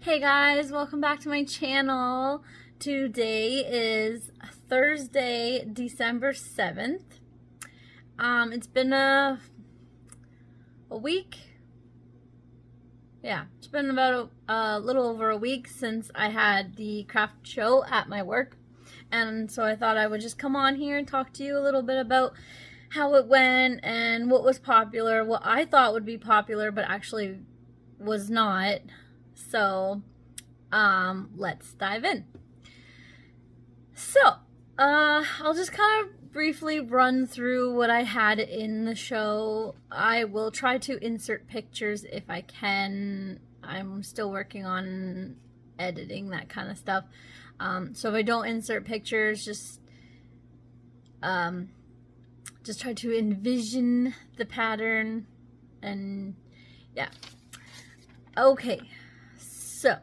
Hey guys, welcome back to my channel. Today is Thursday, December 7th. It's been a week. Yeah, it's been about a little over a week since I had the craft show at my work. And so I thought I would just come on here and talk to you a little bit about how it went and what was popular, what I thought would be popular but actually was not. So, let's dive in. So, I'll just kind of briefly run through what I had in the show. I will try to insert pictures if I can. I'm still working on editing, that kind of stuff. So if I don't insert pictures, just try to envision the pattern and yeah. Okay, so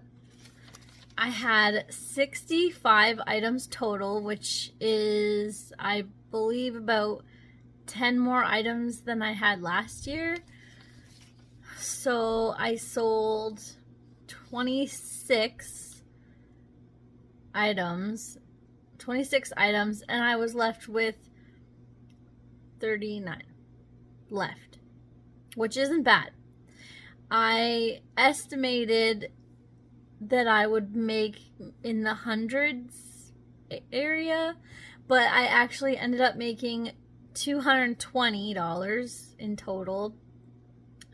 I had 65 items total, which is, I believe, about 10 more items than I had last year. So I sold 26 items, and I was left with 39 left, which isn't bad. I estimated that I would make in the hundreds area, but I actually ended up making $220 in total,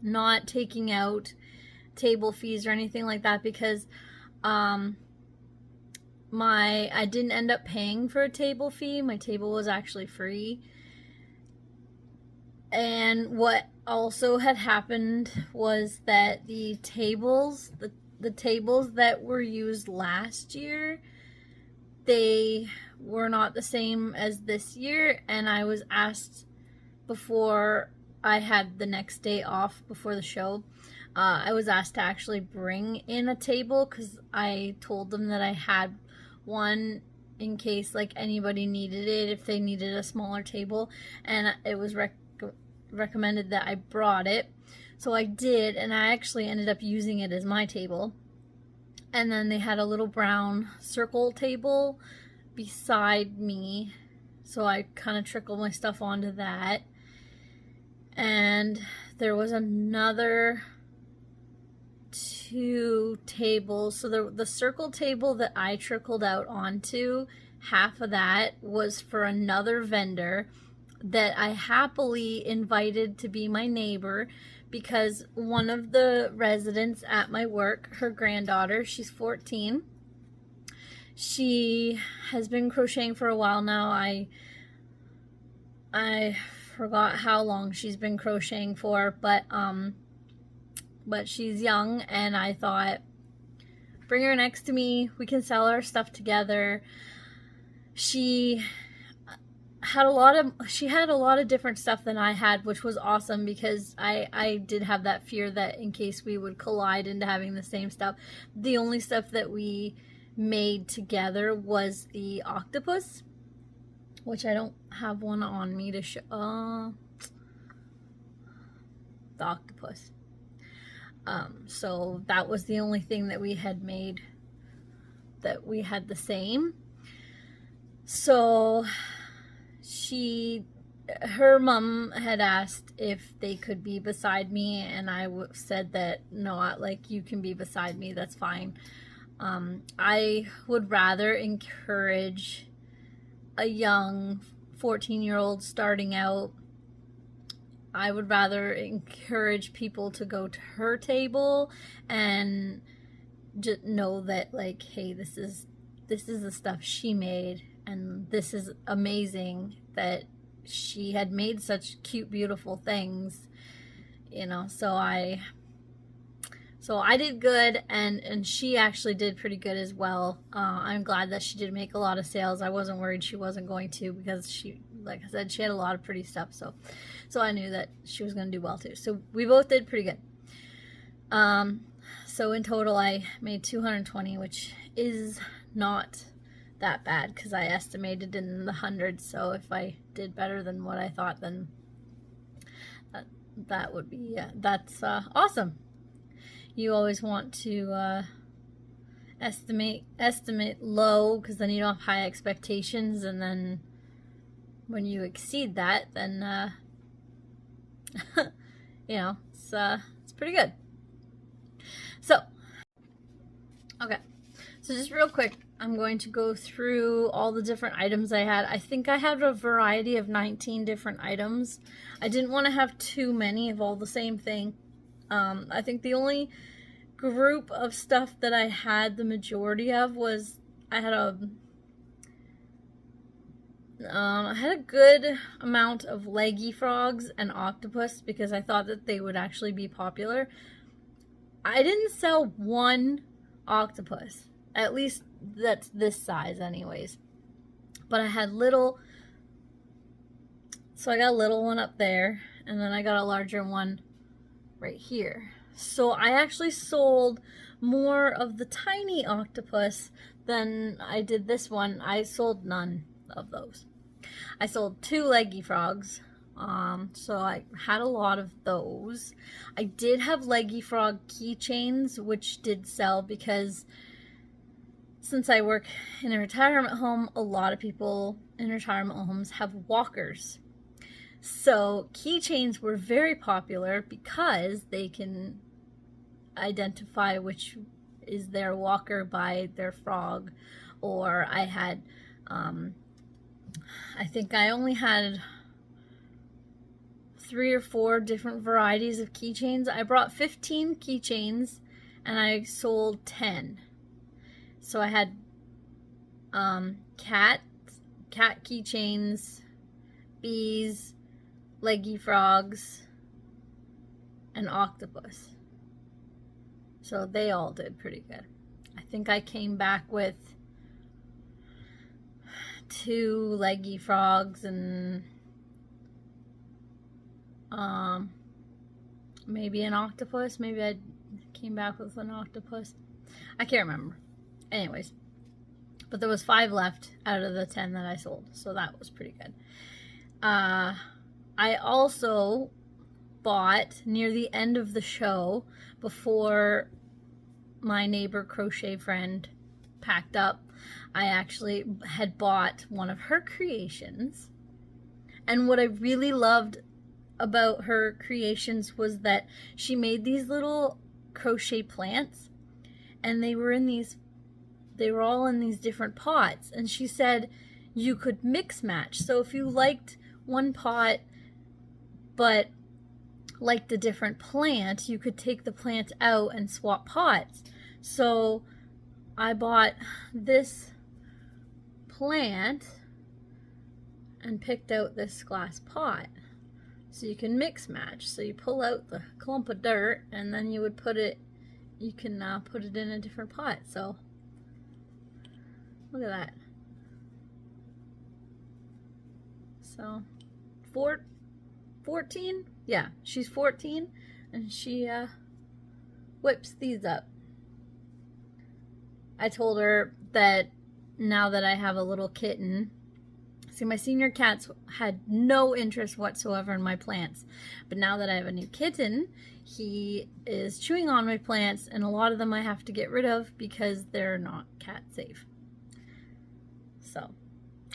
not taking out table fees or anything like that, because I didn't end up paying for a table fee. My table was actually free. And what also had happened was that the tables that were used last year, they were not the same as this year, and I was asked before I had the next day off before the show, I was asked to actually bring in a table because I told them that I had one in case like anybody needed it, if they needed a smaller table, and it was recommended that I brought it. So I did, and I actually ended up using it as my table. And then they had a little brown circle table beside me, so I kind of trickled my stuff onto that. And there was another 2 tables. So the circle table that I trickled out onto, half of that was for another vendor that I happily invited to be my neighbor, because one of the residents at my work, her granddaughter, she's 14. She has been crocheting for a while now. I forgot how long she's been crocheting for, but she's young, and I thought, bring her next to me, we can sell our stuff together. She had a lot of different stuff than I had, which was awesome, because I did have that fear that in case we would collide into having the same stuff. The only stuff that we made together was the octopus, which I don't have one on me to show. The octopus. So that was the only thing that we had made that we had the same. So her mom had asked if they could be beside me, and I said that no, like, you can be beside me, that's fine. I would rather encourage a young 14-year-old starting out. I would rather encourage people to go to her table and just know that, like, hey, this is the stuff she made, and this is amazing that she had made such cute, beautiful things, you know. So I did good, and she actually did pretty good as well. I'm glad that she did make a lot of sales. I wasn't worried she wasn't going to, because she, like I said, she had a lot of pretty stuff, so I knew that she was going to do well too. So we both did pretty good. So in total I made $220, which is not that bad, because I estimated in the hundreds. So if I did better than what I thought, then that would be, that's awesome. You always want to estimate low, because then you don't have high expectations, and then when you exceed that, then you know, it's pretty good. So okay, so just real quick, I'm going to go through all the different items I had. I think I had a variety of 19 different items. I didn't want to have too many of all the same thing. I think the only group of stuff that I had the majority of was I had a good amount of leggy frogs and octopus because I thought that they would actually be popular. I didn't sell one octopus, at least that's this size anyways, but I had little, so I got a little one up there, and then I got a larger one right here. So I actually sold more of the tiny octopus than I did this one. I sold none of those. I sold 2 leggy frogs, so I had a lot of those. I did have leggy frog keychains, which did sell because since I work in a retirement home, a lot of people in retirement homes have walkers. So keychains were very popular because they can identify which is their walker by their frog. Or I had, I think I only had 3 or 4 different varieties of keychains. I brought 15 keychains and I sold 10. So I had cat keychains, bees, leggy frogs, and octopus. So they all did pretty good. I think I came back with 2 leggy frogs and maybe an octopus. Maybe I came back with an octopus. I can't remember. Anyways, but there was 5 left out of the 10 that I sold, so that was pretty good. I also bought near the end of the show, before my neighbor crochet friend packed up, I actually had bought one of her creations. And what I really loved about her creations was that she made these little crochet plants, and they were all in these different pots, and she said you could mix match. So if you liked one pot but liked a different plant, you could take the plant out and swap pots. So I bought this plant and picked out this glass pot. So you can mix match. So you pull out the clump of dirt and then you would put it, you can put it in a different pot. So look at that. So 14? Yeah, she's 14 and she whips these up. I told her that now that I have a little kitten, see, my senior cats had no interest whatsoever in my plants, but now that I have a new kitten, he is chewing on my plants, and a lot of them I have to get rid of because they're not cat safe. So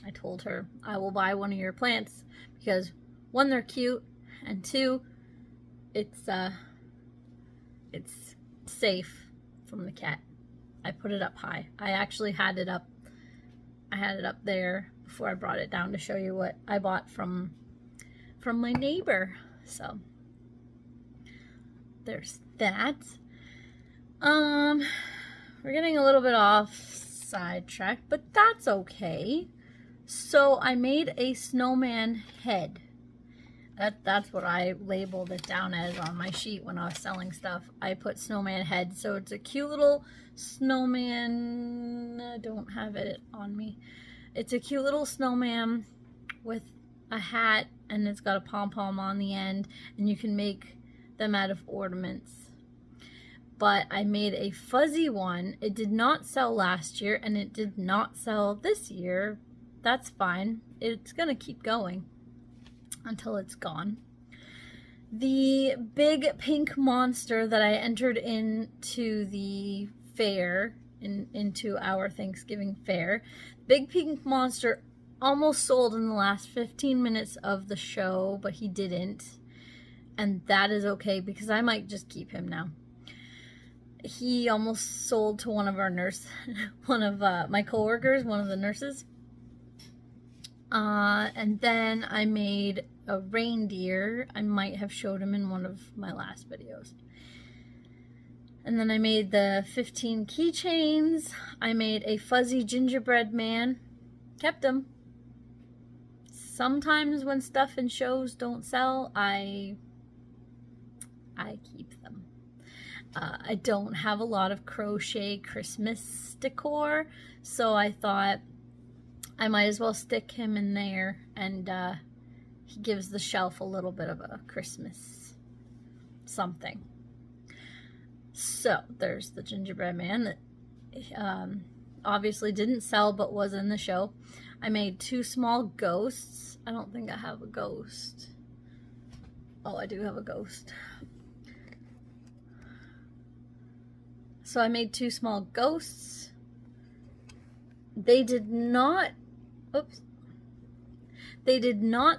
I told her I will buy one of your plants because 1, they're cute, and 2, it's safe from the cat. I put it up high. I actually had it up. I had it up there before I brought it down to show you what I bought from my neighbor. So there's that. We're getting a little bit off sidetrack, but that's okay. So I made a snowman head. That's what I labeled it down as on my sheet when I was selling stuff. I put snowman head. So it's a cute little snowman. I don't have it on me. It's a cute little snowman with a hat, and it's got a pom-pom on the end, and you can make them out of ornaments. But I made a fuzzy one. It did not sell last year, and it did not sell this year. That's fine. It's gonna keep going until it's gone. The big pink monster that I entered into the fair into our Thanksgiving fare. Big Pink Monster almost sold in the last 15 minutes of the show, but he didn't. And that is okay because I might just keep him now. He almost sold to one of my coworkers, one of the nurses. And then I made a reindeer. I might have showed him in one of my last videos. And then I made the 15 keychains. I made a fuzzy gingerbread man. Kept him. Sometimes when stuff in shows don't sell, I keep them. I don't have a lot of crochet Christmas decor, so I thought I might as well stick him in there, and he gives the shelf a little bit of a Christmas something. So there's the gingerbread man that obviously didn't sell but was in the show. I made 2 small ghosts. I don't think I have a ghost. Oh, I do have a ghost. So I made 2 small ghosts. They did not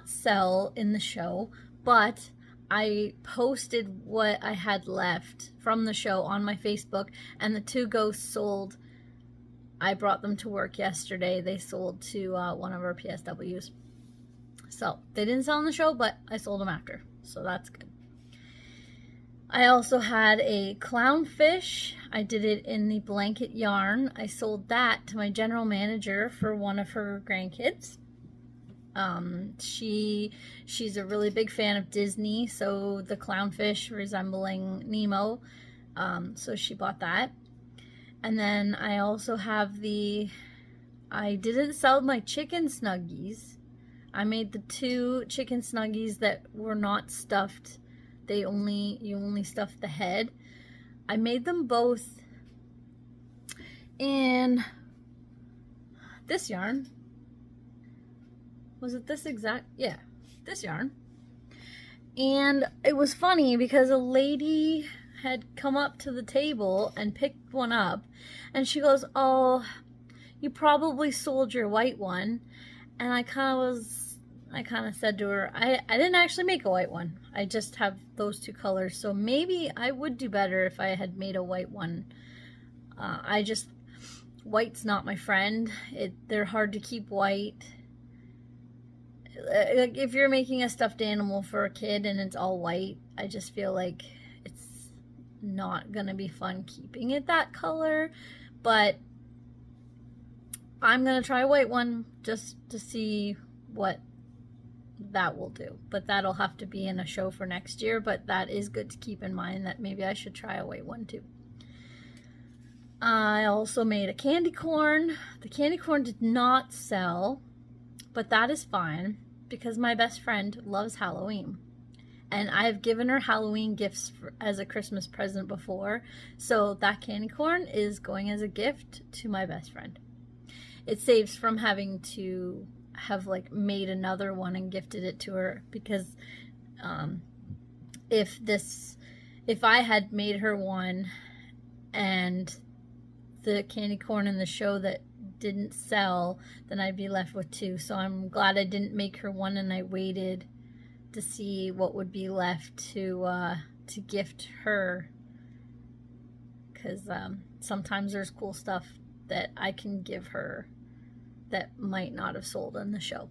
sell in the show, but I posted what I had left from the show on my Facebook, and the 2 ghosts sold. I brought them to work yesterday. They sold to one of our PSWs. So they didn't sell in the show, but I sold them after, so that's good. I also had a clownfish. I did it in the blanket yarn. I sold that to my general manager for one of her grandkids. She's a really big fan of Disney, so the clownfish resembling Nemo, so she bought that. And then I also have I didn't sell my chicken snuggies. I made the 2 chicken snuggies that were not stuffed. You only stuff the head. I made them both in this yarn. Was it this exact? Yeah, this yarn. And it was funny because a lady had come up to the table and picked one up, and she goes, "Oh, you probably sold your white one." And I kind of said to her, I didn't actually make a white one. I just have those 2 colors. So maybe I would do better if I had made a white one. White's not my friend. They're hard to keep white. Like if you're making a stuffed animal for a kid and it's all white, I just feel like it's not gonna be fun keeping it that color. But I'm gonna try a white one just to see what that will do, but that'll have to be in a show for next year. But that is good to keep in mind, that maybe I should try a white one too. I also made a candy corn. The candy corn did not sell, but that is fine because my best friend loves Halloween, and I've given her Halloween gifts as a Christmas present before, so that candy corn is going as a gift to my best friend. It saves from having to have like made another one and gifted it to her, because if I had made her one and the candy corn in the show that didn't sell, then I'd be left with 2. So I'm glad I didn't make her one, and I waited to see what would be left to gift her, because sometimes there's cool stuff that I can give her that might not have sold in the show.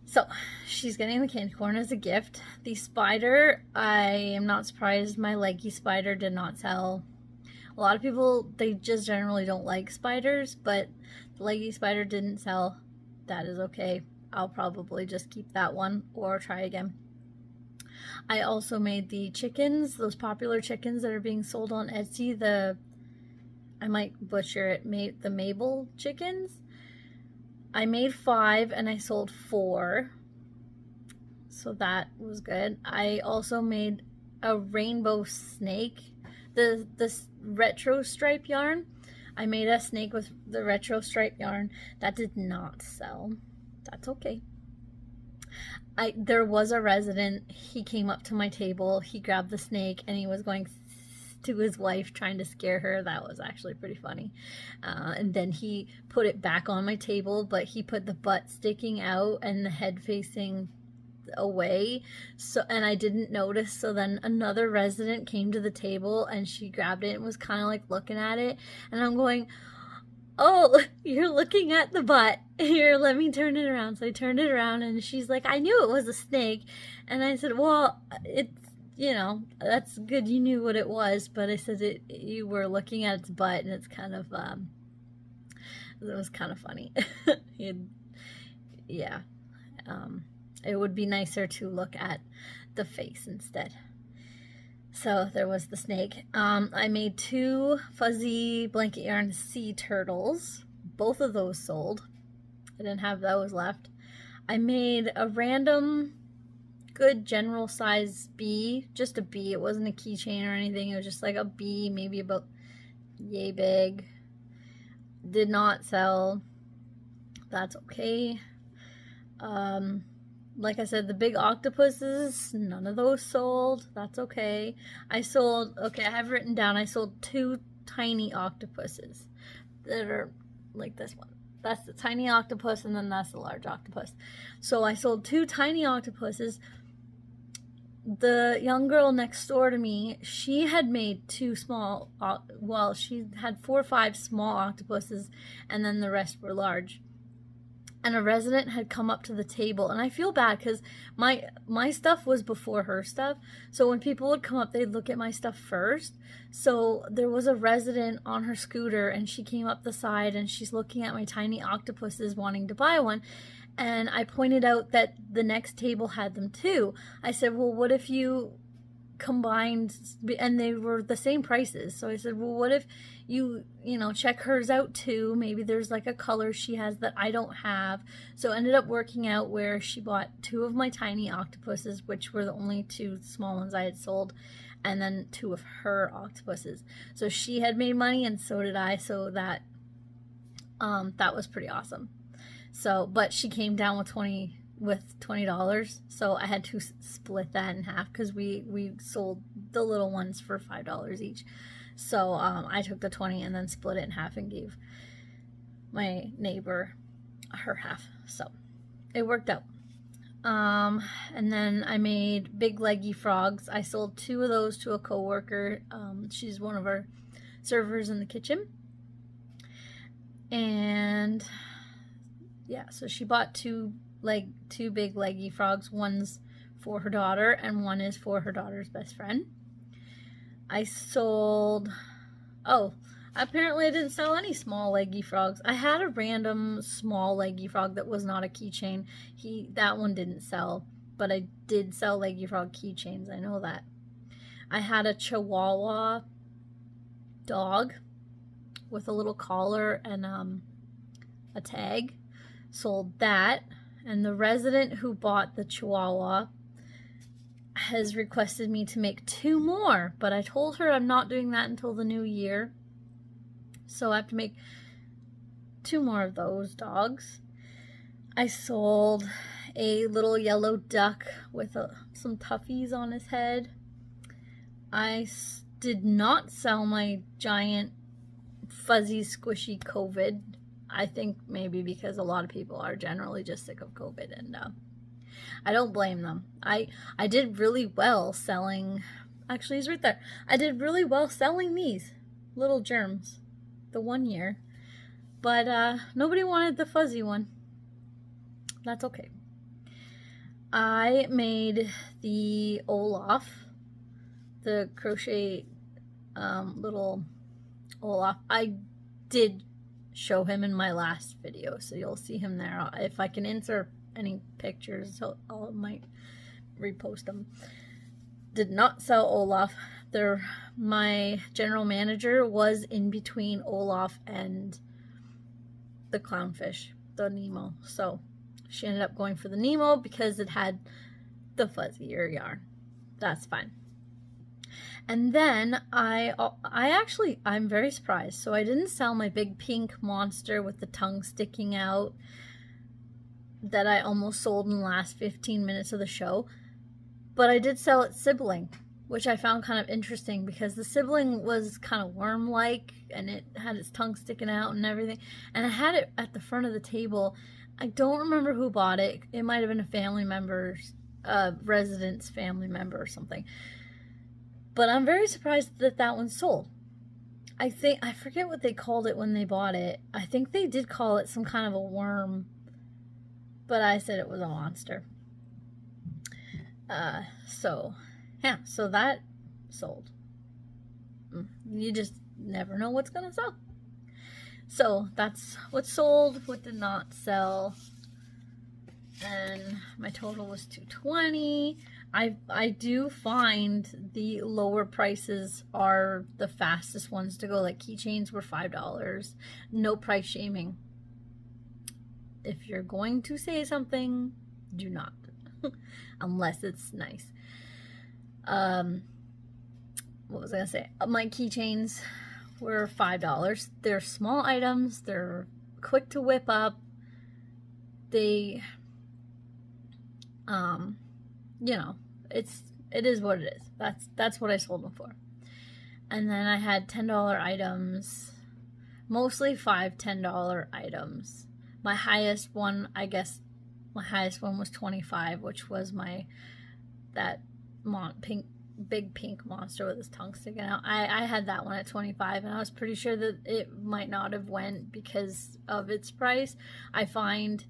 So she's getting the candy corn as a gift. The spider, I am not surprised my leggy spider did not sell. A lot of people, they just generally don't like spiders, but the leggy spider didn't sell. That is okay. I'll probably just keep that one or try again. I also made the chickens, those popular chickens that are being sold on Etsy. I might butcher it, the Mabel chickens. I made 5 and I sold 4. So that was good. I also made a rainbow snake. This retro stripe yarn. I made a snake with the retro stripe yarn. That did not sell. That's okay. There was a resident. He came up to my table. He grabbed the snake and he was going to his wife, trying to scare her. That was actually pretty funny. And then he put it back on my table, but he put the butt sticking out and the head facing away, so, and I didn't notice. So then another resident came to the table and she grabbed it and was kind of like looking at it, and I'm going, oh, you're looking at the butt, here, let me turn it around. So I turned it around and she's like, I knew it was a snake. And I said, well, it's, you know, that's good you knew what it was, but I said you were looking at its butt, and it's kind of it was kind of funny. Yeah. It would be nicer to look at the face instead. So there was the snake. I made 2 fuzzy blanket yarn sea turtles. Both of those sold. I didn't have those left. I made a random good general size bee, just a bee. It wasn't a keychain or anything. It was just like a bee, maybe about yay big. Did not sell. That's okay. Like I said, the big octopuses, none of those sold. That's okay. I have written down, I sold 2 tiny octopuses that are like this one. That's the tiny octopus, and then that's the large octopus. So I sold 2 tiny octopuses. The young girl next door to me, she had made 2 small, well, she had 4 or 5 small octopuses, and then the rest were large. And a resident had come up to the table, and I feel bad because my stuff was before her stuff. So when people would come up, they'd look at my stuff first. So there was a resident on her scooter, and she came up the side, and she's looking at my tiny octopuses, wanting to buy one. And I pointed out that the next table had them too. I said, well, what if you combined, and they were the same prices. So I said, well, what if you check hers out too? Maybe there's like a color she has that I don't have. So it ended up working out where she bought 2 of my tiny octopuses, which were the only 2 small ones I had sold, and then 2 of her octopuses. So she had made money, and so did I. So that was pretty awesome. So, but she came down with $20, so I had to split that in half because we sold the little ones for $5 each. So I took the 20 and then split it in half and gave my neighbor her half. So it worked out. And then I made big leggy frogs. I sold 2 of those to a coworker. She's one of our servers in the kitchen. And yeah, so she bought 2 big leggy frogs. One's for her daughter and one is for her daughter's best friend. I sold, apparently I didn't sell any small leggy frogs. I had a random small leggy frog that was not a keychain. That one didn't sell, but I did sell leggy frog keychains. I know that. I had a Chihuahua dog with a little collar and a tag. Sold that. And the resident who bought the Chihuahua has requested me to make 2 more, but I told her I'm not doing that until the new year. So I have to make 2 more of those dogs. I sold a little yellow duck with some tuffies on his head. I did not sell my giant fuzzy squishy COVID. I think maybe because a lot of people are generally just sick of COVID, and I don't blame them. I did really well selling, actually he's right there. I did really well selling these little germs the 1 year, but nobody wanted the fuzzy one. That's okay. I made the Olaf, the crochet little Olaf. I did show him in my last video, so you'll see him there. If I can insert any pictures, I might repost them. Did not sell Olaf. My general manager was in between Olaf and the clownfish, the Nemo, so she ended up going for the Nemo because it had the fuzzier yarn. That's fine. And then I'm very surprised. So I didn't sell my big pink monster with the tongue sticking out that I almost sold in the last 15 minutes of the show. But I did sell its sibling, which I found kind of interesting because the sibling was kind of worm-like and it had its tongue sticking out and everything. And I had it at the front of the table. I don't remember who bought it. It might have been a family member's, resident's family member or something. But I'm very surprised that that one sold. I forget what they called it when they bought it. I think they did call it some kind of a worm, but I said it was a monster. So that sold. You just never know what's gonna sell. So that's what sold, what did not sell. And my total was $220. I do find the lower prices are the fastest ones to go. Like keychains were $5. No price shaming. If you're going to say something, do not. Unless it's nice. What was I gonna say? My keychains were $5. They're small items. They're quick to whip up. They, you know, it is what it is. That's what I sold them for. And then I had $10 items, mostly $10 items. My highest one, I guess, my highest one was 25, which was that big pink monster with his tongue sticking out. I had that one at 25, and I was pretty sure that it might not have went because of its price. I find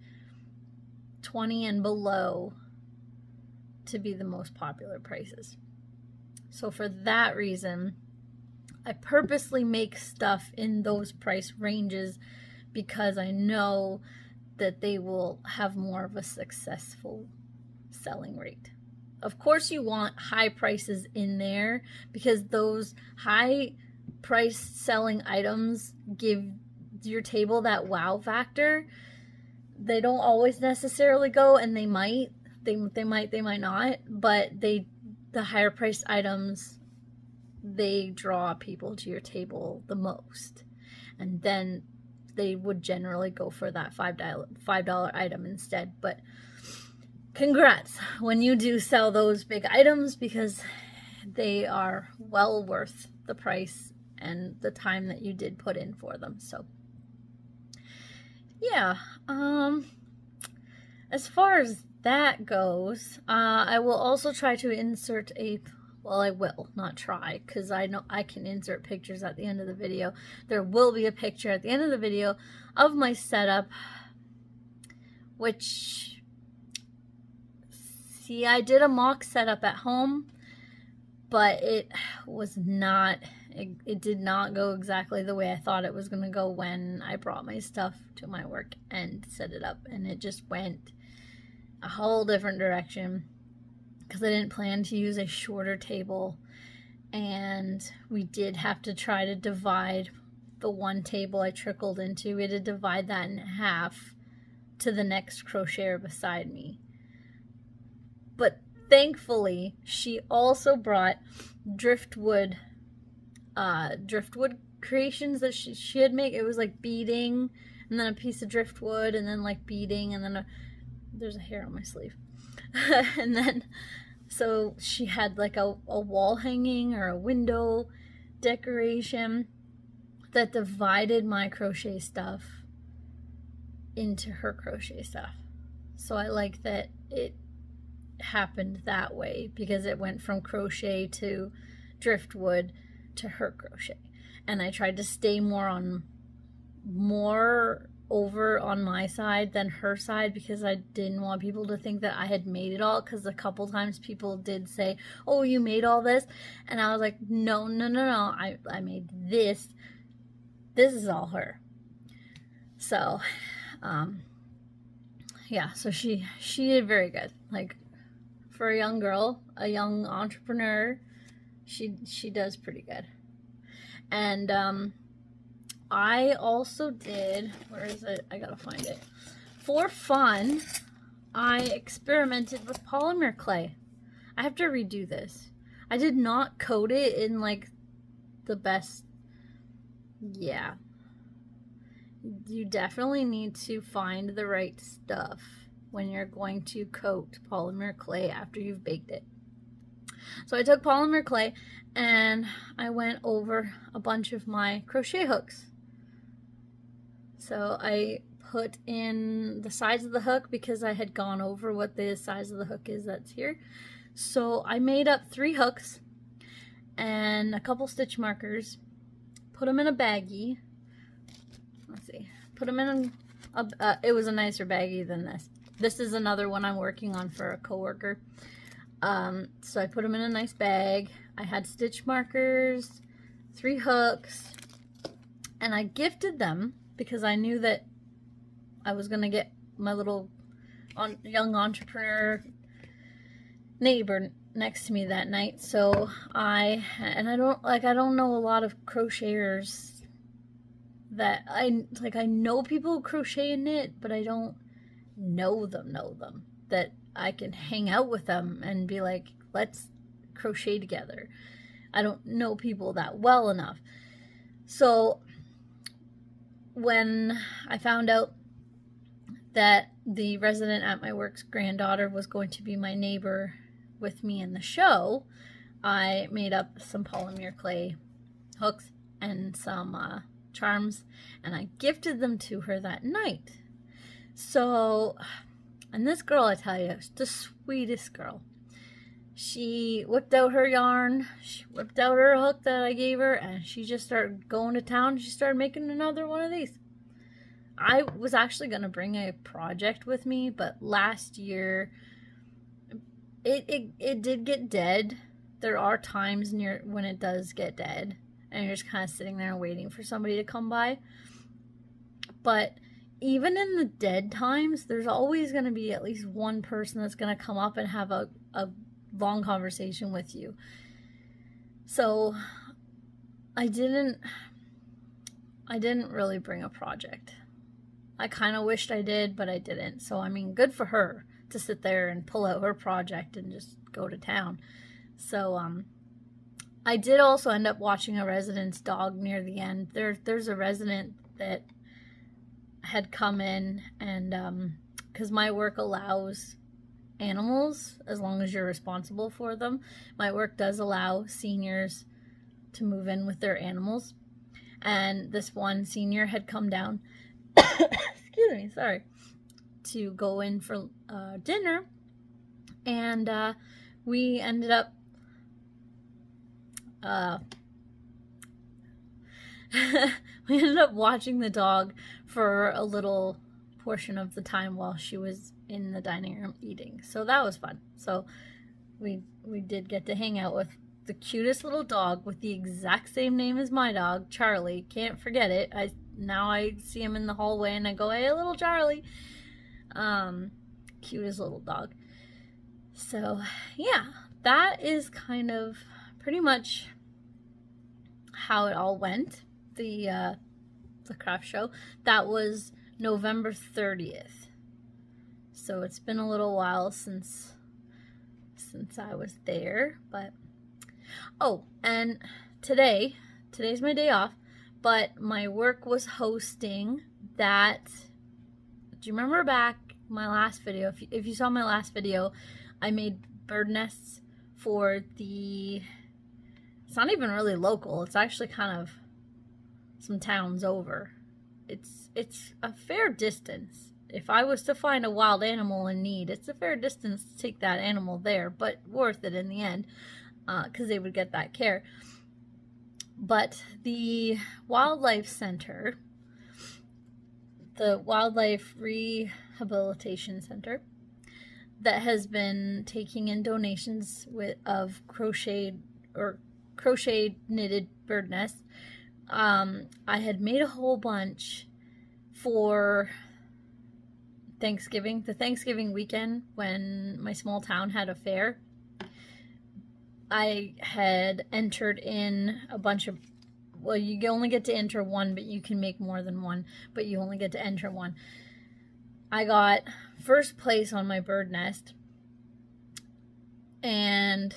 20 and below to be the most popular prices. So for that reason, I purposely make stuff in those price ranges because I know that they will have more of a successful selling rate. Of course you want high prices in there because those high price selling items give your table that wow factor. They don't always necessarily go, and they might not, but the higher priced items, they draw people to your table the most. And then they would generally go for that $5 item instead. But congrats when you do sell those big items, because they are well worth the price and the time that you did put in for them. So yeah, as far as that goes, I will also try to insert I will not try, because I know I can insert pictures at the end of the video. There will be a picture at the end of the video of my setup, which, see, I did a mock setup at home, but it did not go exactly the way I thought it was going to go when I brought my stuff to my work and set it up, and it just went a whole different direction because I didn't plan to use a shorter table, and we did have to try to divide the one table I trickled into. We had to divide that in half to the next crocheter beside me. But thankfully, she also brought driftwood creations that she had made. It was like beading, and then a piece of driftwood, and then like beading, and then there's a hair on my sleeve. And then, so she had like a wall hanging or a window decoration that divided my crochet stuff into her crochet stuff. So I like that it happened that way, because it went from crochet to driftwood to her crochet. And I tried to stay more over on my side than her side, because I didn't want people to think that I had made it all, because a couple times people did say, oh, you made all this, and I was like, no, I made this is all her. So yeah, so she did very good. Like, for a young girl, a young entrepreneur, she does pretty good. And I also did, where is it? I gotta find it. For fun, I experimented with polymer clay. I have to redo this. I did not coat it in like the best. Yeah. You definitely need to find the right stuff when you're going to coat polymer clay after you've baked it. So I took polymer clay and I went over a bunch of my crochet hooks. So I put in the size of the hook because I had gone over what the size of the hook is that's here. So I made up 3 hooks and a couple stitch markers, put them in a baggie. Let's see, put them in it was a nicer baggie than this. This is another one I'm working on for a coworker. So I put them in a nice bag. I had stitch markers, 3 hooks, and I gifted them because I knew that I was gonna get my little young entrepreneur neighbor next to me that night. So I don't know a lot of crocheters that I know people who crochet and knit, but I don't know them that I can hang out with them and be like, let's crochet together. I don't know people that well enough. So when I found out that the resident at my work's granddaughter was going to be my neighbor with me in the show, I made up some polymer clay hooks and some charms, and I gifted them to her that night. So, and this girl, I tell you, is the sweetest girl. She whipped out her yarn, she whipped out her hook that I gave her, and she just started going to town. She started making another one of these. I was actually going to bring a project with me, but last year it did get dead. There are times when it does get dead, and you're just kind of sitting there waiting for somebody to come by. But even in the dead times, there's always going to be at least one person that's going to come up and have a long conversation with you. So I didn't really bring a project. I kind of wished I did, but I didn't. So I mean, good for her to sit there and pull out her project and just go to town. So I did also end up watching a resident's dog near the end. There's a resident that had come in, and because my work allows animals as long as you're responsible for them. My work does allow seniors to move in with their animals, and this one senior had come down excuse me, sorry, to go in for dinner, and we ended up we ended up watching the dog for a little portion of the time while she was in the dining room eating. So that was fun. So we did get to hang out with the cutest little dog with the exact same name as my dog, Charlie. Can't forget it. Now I see him in the hallway and I go, hey, little Charlie. Cutest little dog. So yeah, that is kind of pretty much how it all went. The craft show. That was November 30th. So it's been a little while since I was there, but oh, and today's my day off, but my work was hosting that. Do you remember back my last video? If you saw my last video, I made bird nests for it's not even really local. It's actually kind of some towns over. It's a fair distance. If I was to find a wild animal in need, it's a fair distance to take that animal there, but worth it in the end, because they would get that care. But the Wildlife Center, the Wildlife Rehabilitation Center, that has been taking in donations of crocheted knitted bird nests. I had made a whole bunch for Thanksgiving, the Thanksgiving weekend when my small town had a fair. I had entered in a bunch of, well, you only get to enter one, but you can make more than one, but you only get to enter one. I got first place on my bird nest, and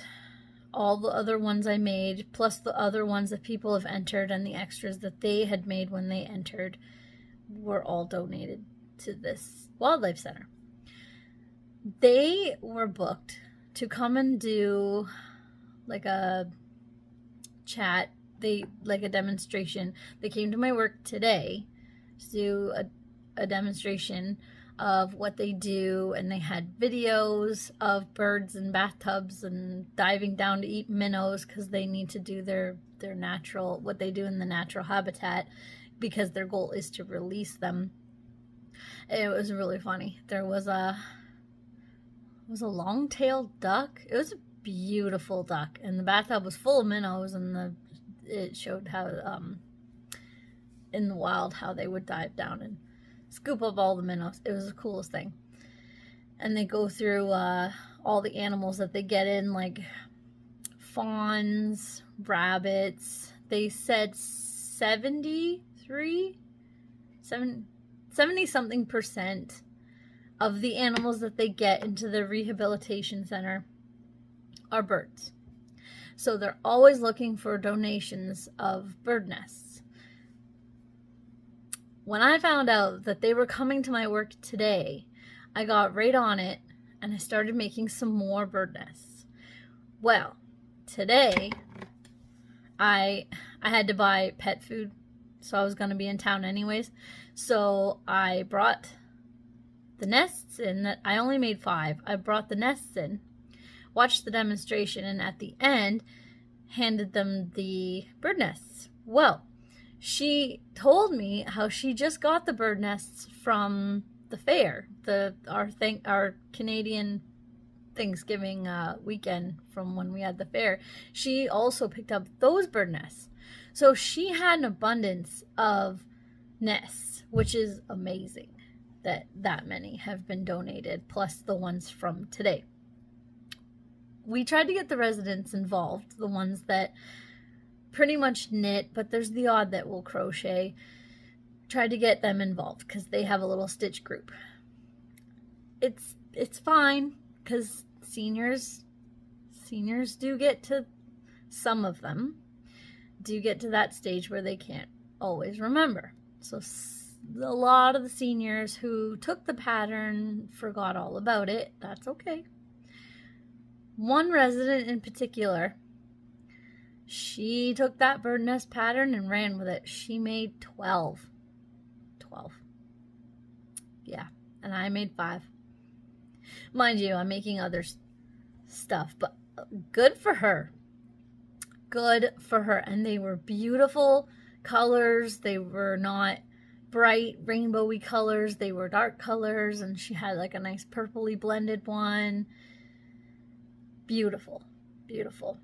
all the other ones I made, plus the other ones that people have entered and the extras that they had made when they entered, were all donated to this wildlife center. They were booked to come and do like a chat, like a demonstration. They came to my work today to do a demonstration of what they do, and they had videos of birds in bathtubs and diving down to eat minnows because they need to do their natural, what they do in the natural habitat, because their goal is to release them. It was really funny. There was a long-tailed duck. It was a beautiful duck, and the bathtub was full of minnows, and it showed how in the wild how they would dive down and scoop up all the minnows. It was the coolest thing. And they go through all the animals that they get in, like fawns, rabbits. They said 70 something percent of the animals that they get into the rehabilitation center are birds. So they're always looking for donations of bird nests. When I found out that they were coming to my work today, I got right on it and I started making some more bird nests. Well, today I had to buy pet food, so I was going to be in town anyways. So I brought the nests in. That I only made 5. I brought the nests in, watched the demonstration, and at the end handed them the bird nests. Well, she told me how she just got the bird nests from the fair, our Canadian Thanksgiving weekend from when we had the fair. She also picked up those bird nests. So she had an abundance of nests, which is amazing that many have been donated, plus the ones from today. We tried to get the residents involved, the ones that pretty much knit, but there's the odd that will crochet. Tried to get them involved because they have a little stitch group. It's fine because seniors do get to, some of them do get to that stage where they can't always remember. So a lot of the seniors who took the pattern forgot all about it. That's okay. One resident in particular, she took that bird nest pattern and ran with it. She made 12. Yeah, and I made 5. Mind you, I'm making other stuff, but good for her. Good for her. And they were beautiful colors. They were not bright rainbowy colors. They were dark colors, and she had like a nice purpley blended one. Beautiful. Beautiful.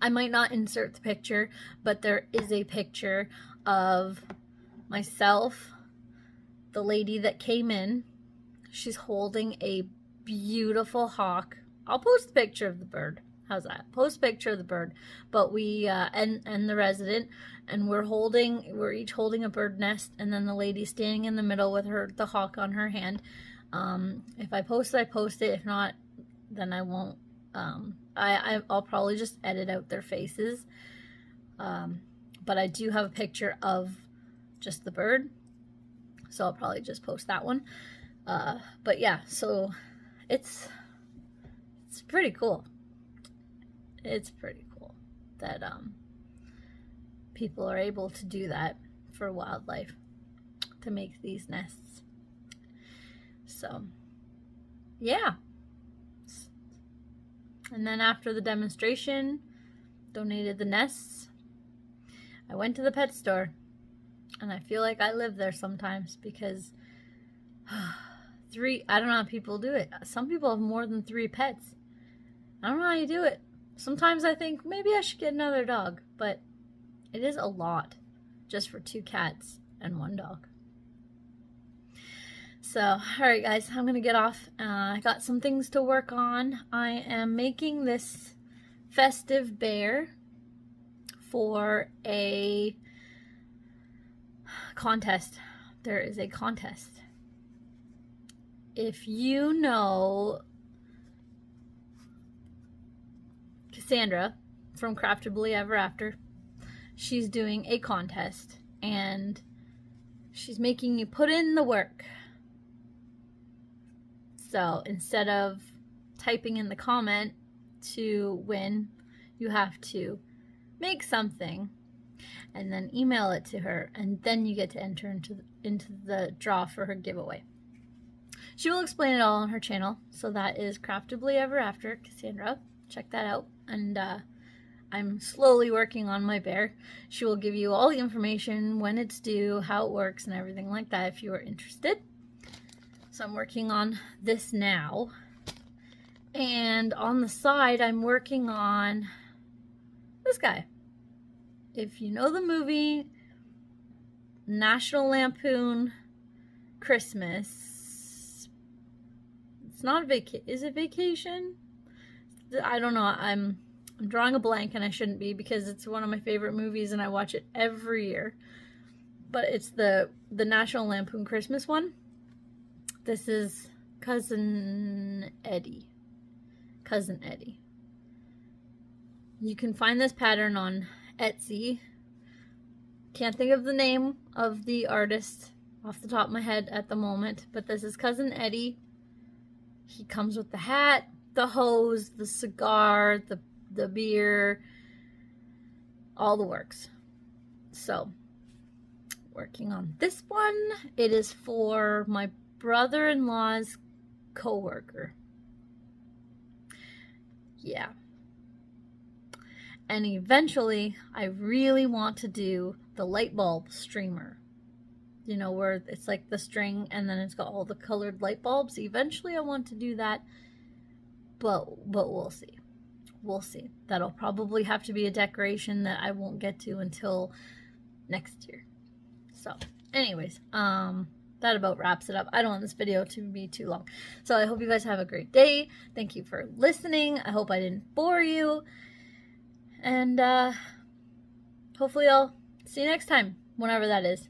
I might not insert the picture, but there is a picture of myself, the lady that came in. She's holding a beautiful hawk. I'll post a picture of the bird. How's that? Post a picture of the bird. But we and the resident, and we're each holding a bird nest, and then the lady standing in the middle with the hawk on her hand. If I post it, I post it. If not, then I won't. I'll probably just edit out their faces. But I do have a picture of just the bird, so I'll probably just post that one. But yeah, so it's pretty cool. It's pretty cool that people are able to do that for wildlife, to make these nests. So yeah. And then after the demonstration, donated the nests, I went to the pet store, and I feel like I live there sometimes because 3, I don't know how people do it. Some people have more than 3 pets. I don't know how you do it. Sometimes I think maybe I should get another dog, but it is a lot just for 2 cats and 1 dog. So, alright guys, I'm going to get off. I got some things to work on. I am making this festive bear for a contest. There is a contest. If you know Cassandra from Craftably Ever After, she's doing a contest, and she's making you put in the work. So instead of typing in the comment to win, you have to make something and then email it to her, and then you get to enter into the draw for her giveaway. She will explain it all on her channel, so that is Craftably Ever After Cassandra. Check that out. And I'm slowly working on my bear. She will give you all the information, when it's due, how it works, and everything like that if you are interested. So I'm working on this now. And on the side, I'm working on this guy. If you know the movie National Lampoon Christmas, it's not a is it Vacation? I don't know. I'm drawing a blank, and I shouldn't be, because it's one of my favorite movies and I watch it every year. But it's the National Lampoon Christmas one. This is Cousin Eddie. Cousin Eddie. You can find this pattern on Etsy. Can't think of the name of the artist off the top of my head at the moment, but this is Cousin Eddie. He comes with the hat, the hose, the cigar, the beer, all the works. So, working on this one. It is for my brother-in-law's co-worker. Yeah. And eventually, I really want to do the light bulb streamer. You know, where it's like the string and then it's got all the colored light bulbs. Eventually, I want to do that, but we'll see. We'll see. That'll probably have to be a decoration that I won't get to until next year. So, anyways, that about wraps it up. I don't want this video to be too long. So I hope you guys have a great day. Thank you for listening. I hope I didn't bore you. And hopefully I'll see you next time, whenever that is.